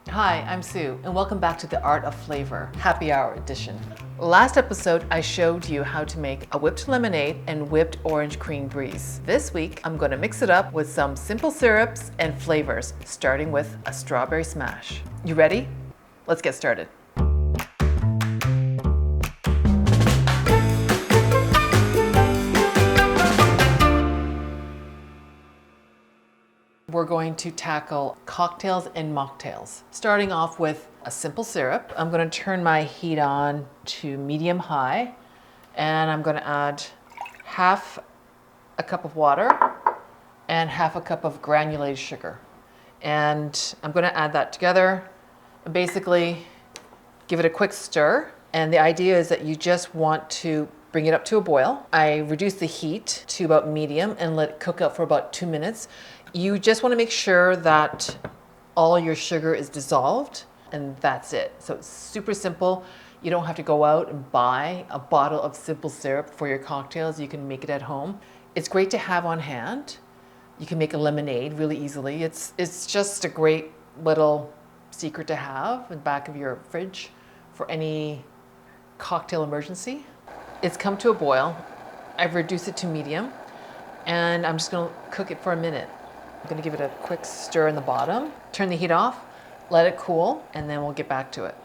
Hi, I'm Sue, and welcome back to The Art of Flavor, Happy Hour Edition. Last episode, I showed you how to make a whipped lemonade and whipped orange cream breeze. This week, I'm going to mix it up with some simple syrups and flavors, starting with a strawberry smash. You ready? Let's get started. We're going to tackle cocktails and mocktails. Starting off with a simple syrup. I'm going to turn my heat on to medium high, and I'm going to add half a cup of water and half a cup of granulated sugar. And I'm going to add that together and basically give it a quick stir. And the idea is that you just want to bring it up to a boil. I reduce the heat to about medium and let it cook up for about 2 minutes. You just want to make sure that all your sugar is dissolved, and that's it. So it's super simple. You don't have to go out and buy a bottle of simple syrup for your cocktails. You can make it at home. It's great to have on hand. You can make a lemonade really easily. It's just a great little secret to have in the back of your fridge for any cocktail emergency. It's come to a boil. I've reduced it to medium, and I'm just going to cook it for a minute. I'm going to give it a quick stir in the bottom, turn the heat off, let it cool, and then we'll get back to it.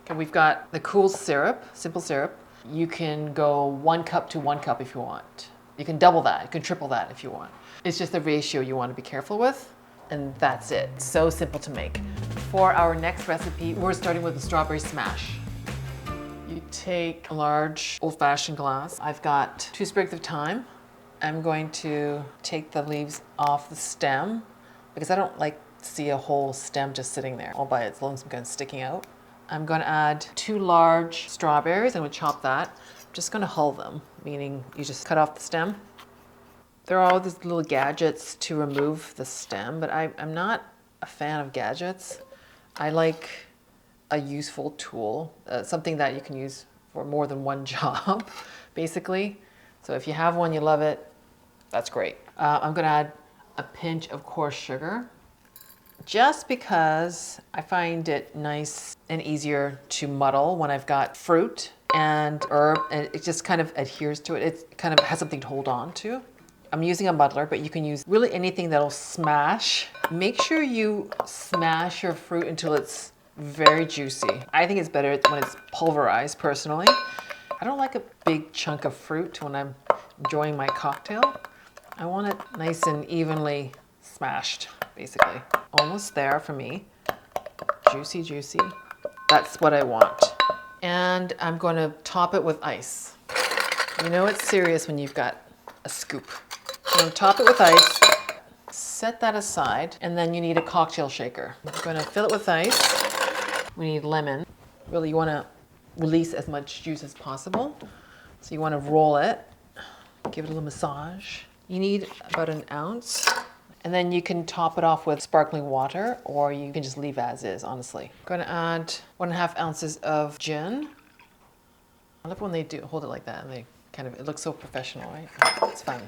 Okay, we've got the cool syrup, simple syrup. You can go 1 cup to 1 cup if you want. You can double that, you can triple that if you want. It's just the ratio you want to be careful with, and that's it. So simple to make. For our next recipe, we're starting with a strawberry smash. You take a large old-fashioned glass. I've got 2 sprigs of thyme. I'm going to take the leaves off the stem because I don't like to see a whole stem just sitting there all by its lonesome, kind of sticking out. I'm going to add 2 large strawberries. I'm going to chop that. I'm just going to hull them, meaning you just cut off the stem. There are all these little gadgets to remove the stem, but I'm not a fan of gadgets. I like a useful tool, something that you can use for more than one job, basically. So if you have one, you love it, that's great. I'm going to add a pinch of coarse sugar, just because I find it nice and easier to muddle when I've got fruit and herb, and it just kind of adheres to it. It kind of has something to hold on to. I'm using a muddler, but you can use really anything that'll smash. Make sure you smash your fruit until it's very juicy. I think it's better when it's pulverized, personally. I don't like a big chunk of fruit when I'm enjoying my cocktail. I want it nice and evenly smashed, basically. Almost there for me. Juicy, juicy. That's what I want. And I'm going to top it with ice. You know it's serious when you've got a scoop. So I'm going to top it with ice. Set that aside, and then you need a cocktail shaker. I'm going to fill it with ice. We need lemon. Really, you want to release as much juice as possible. So you want to roll it, give it a little massage. You need about 1 ounce. And then you can top it off with sparkling water, or you can just leave as is, honestly. I'm going to add 1.5 ounces of gin. I love when they do hold it like that, and they kind of, it looks so professional, right? It's fun.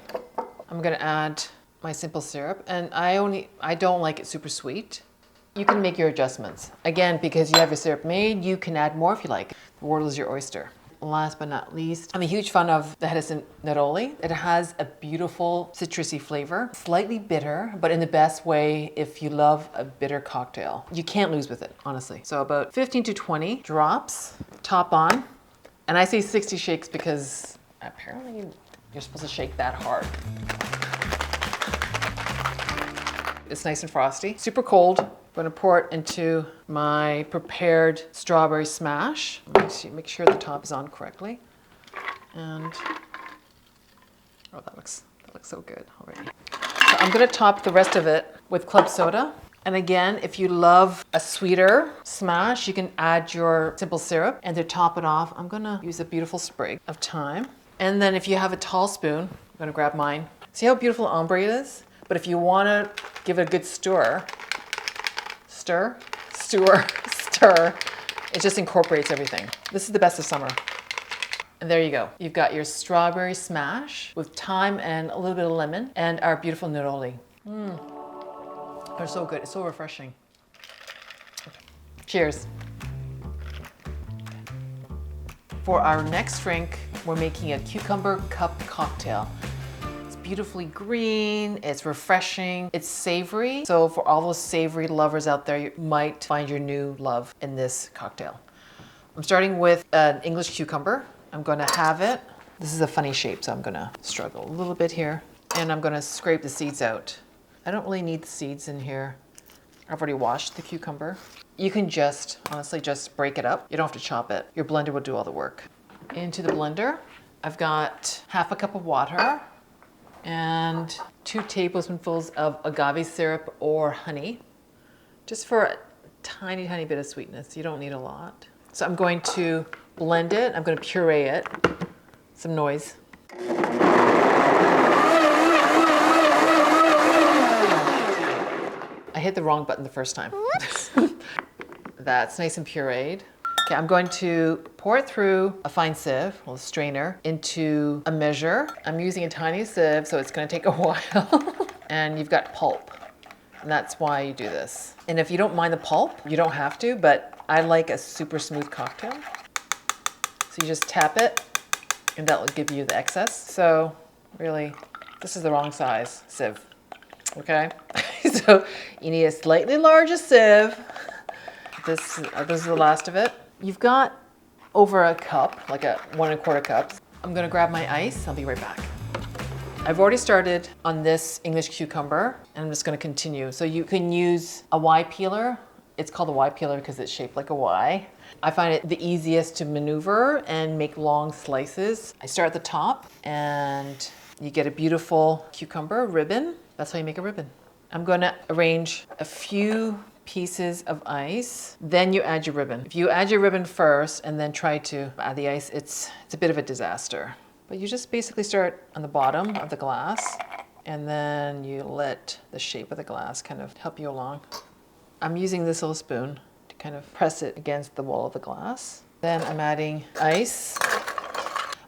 I'm going to add my simple syrup, and I don't like it super sweet. You can make your adjustments. Again, because you have your syrup made, you can add more if you like. The world is your oyster. Last but not least, I'm a huge fan of the Hedison Neroli. It has a beautiful citrusy flavor, slightly bitter, but in the best way if you love a bitter cocktail. You can't lose with it, honestly. So about 15 to 20 drops, top on. And I say 60 shakes because apparently you're supposed to shake that hard. It's nice and frosty, super cold. I'm going to pour it into my prepared strawberry smash. Make sure the top is on correctly. And, oh, that looks so good already. So I'm going to top the rest of it with club soda. And again, if you love a sweeter smash, you can add your simple syrup. And to top it off, I'm going to use a beautiful sprig of thyme. And then if you have a tall spoon, I'm going to grab mine. See how beautiful ombre it is? But if you want to give it a good stir, it just incorporates everything. This is the best of summer. And there you go. You've got your strawberry smash with thyme and a little bit of lemon and our beautiful neroli. They're so good. It's so refreshing. Cheers. For our next drink, we're making a cucumber cup cocktail. It's beautifully green, it's refreshing, it's savory. So for all those savory lovers out there, you might find your new love in this cocktail. I'm starting with an English cucumber. I'm gonna have it. This is a funny shape, so I'm gonna struggle a little bit here. And I'm gonna scrape the seeds out. I don't really need the seeds in here. I've already washed the cucumber. You can just, honestly, just break it up. You don't have to chop it. Your blender will do all the work. Into the blender, I've got half a cup of water and 2 tablespoonfuls of agave syrup or honey, just for a tiny, tiny bit of sweetness. You don't need a lot. So I'm going to blend it. I'm going to puree it. Some noise. I hit the wrong button the first time. That's nice and pureed. Okay, I'm going to pour it through a fine sieve, a strainer, into a measure. I'm using a tiny sieve, so it's going to take a while. And you've got pulp, and that's why you do this. And if you don't mind the pulp, you don't have to, but I like a super smooth cocktail. So you just tap it, and that will give you the excess. So really, this is the wrong size sieve, okay? So you need a slightly larger sieve. This is the last of it. You've got over a cup, like a 1 1/4 cup. I'm gonna grab my ice, I'll be right back. I've already started on this English cucumber, and I'm just gonna continue. So you can use a Y peeler. It's called a Y peeler because it's shaped like a Y. I find it the easiest to maneuver and make long slices. I start at the top, and you get a beautiful cucumber ribbon. That's how you make a ribbon. I'm gonna arrange a few pieces of ice, then you add your ribbon. If you add your ribbon first and then try to add the ice, it's a bit of a disaster. But you just basically start on the bottom of the glass, and then you let the shape of the glass kind of help you along. I'm using this little spoon to kind of press it against the wall of the glass. Then I'm adding ice.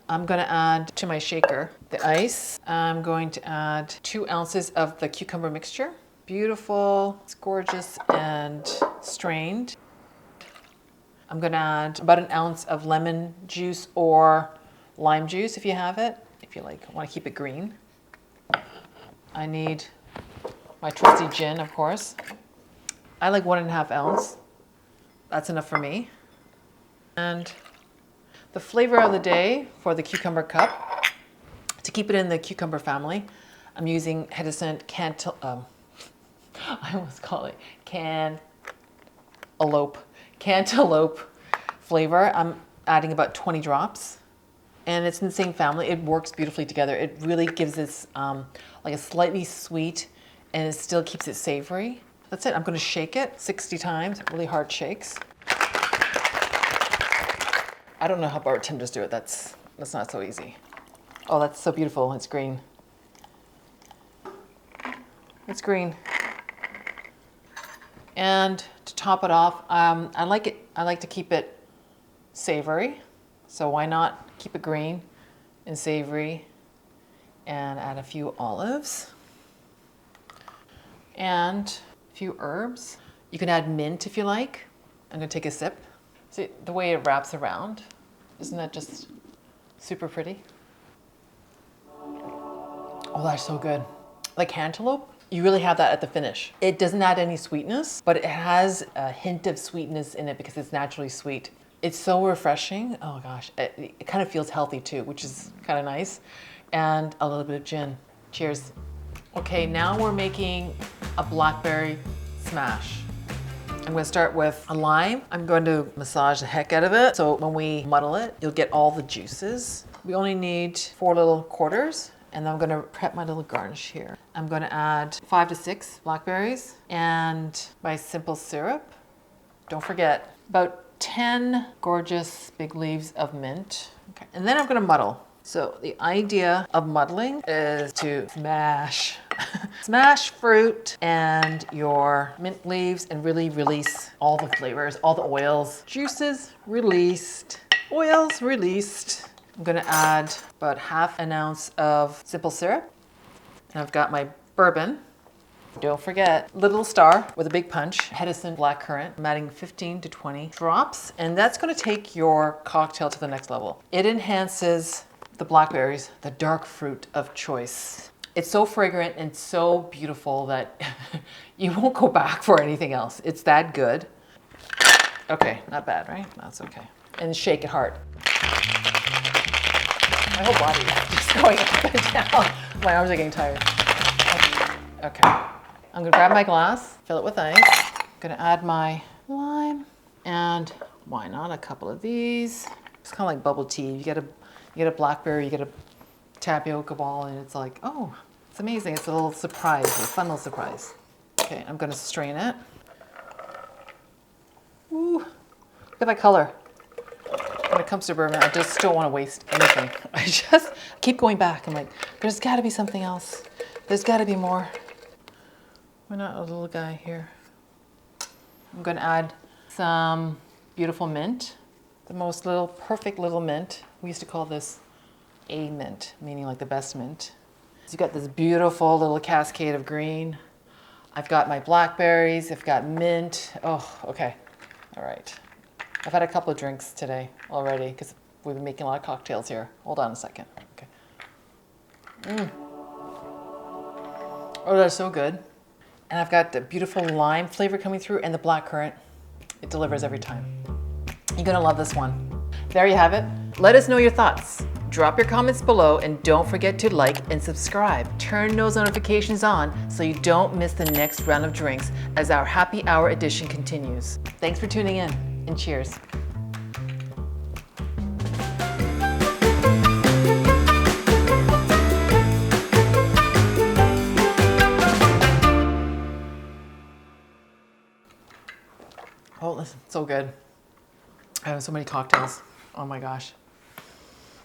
I'm gonna add to my shaker the ice. I'm going to add 2 ounces of the cucumber mixture. Beautiful, it's gorgeous and strained. I'm gonna add about 1 ounce of lemon juice or lime juice if you have it, if you want to keep it green. I need my trusty gin, of course. I like 1 1/2 ounce. That's enough for me. And the flavor of the day for the cucumber cup, to keep it in the cucumber family, I'm using Hedison I almost call it cantaloupe flavor. I'm adding about 20 drops, and it's in the same family. It works beautifully together. It really gives this like a slightly sweet, and it still keeps it savory. That's it. I'm going to shake it 60 times, really hard shakes. I don't know how bartenders do it. That's not so easy. Oh, that's so beautiful. It's green. It's green. And to top it off, I like to keep it savory. So why not keep it green and savory, and add a few olives and a few herbs. You can add mint if you like. I'm gonna take a sip. See the way it wraps around? Isn't that just super pretty? Oh, that's so good. Like cantaloupe, you really have that at the finish. It doesn't add any sweetness, but it has a hint of sweetness in it because it's naturally sweet. It's so refreshing. Oh gosh, it kind of feels healthy too, which is kind of nice. And a little bit of gin. Cheers. Okay, now we're making a blackberry smash. I'm gonna start with a lime. I'm going to massage the heck out of it. So when we muddle it, you'll get all the juices. We only need 4 little quarters. And I'm gonna prep my little garnish here. I'm gonna add 5 to 6 blackberries and my simple syrup. Don't forget, about 10 gorgeous big leaves of mint. Okay. And then I'm gonna muddle. So the idea of muddling is to smash, smash fruit and your mint leaves and really release all the flavors, all the oils. Juices released, oils released. I'm gonna add about 1/2 ounce of simple syrup. And I've got my bourbon. Don't forget, Little Star with a big punch, Hedison blackcurrant. I'm adding 15 to 20 drops, and that's going to take your cocktail to the next level. It enhances the blackberries, the dark fruit of choice. It's so fragrant and so beautiful that you won't go back for anything else. It's that good. Okay, not bad, right? That's okay. And shake it hard. My whole body is just going up and down. My arms are getting tired. Okay. I'm gonna grab my glass, fill it with ice. I'm gonna add my lime, and why not a couple of these? It's kind of like bubble tea. You get a blackberry, you get a tapioca ball, and it's like, oh, it's amazing. It's a little surprise, a fun little surprise. Okay, I'm gonna strain it. Ooh, look at that color. When it comes to bourbon, I just don't want to waste anything. I just keep going back. I'm like, there's got to be something else. There's got to be more. Why not a little guy here? I'm going to add some beautiful mint. The most perfect little mint. We used to call this a mint, meaning like the best mint. So you've got this beautiful little cascade of green. I've got my blackberries. I've got mint. Oh, okay. All right. I've had a couple of drinks today already because we've been making a lot of cocktails here. Hold on a second. Okay. Oh, that's so good. And I've got the beautiful lime flavor coming through and the blackcurrant. It delivers every time. You're gonna love this one. There you have it. Let us know your thoughts. Drop your comments below and don't forget to like and subscribe. Turn those notifications on so you don't miss the next round of drinks as our happy hour edition continues. Thanks for tuning in. And cheers. Oh, listen, so good. I have so many cocktails. Oh my gosh.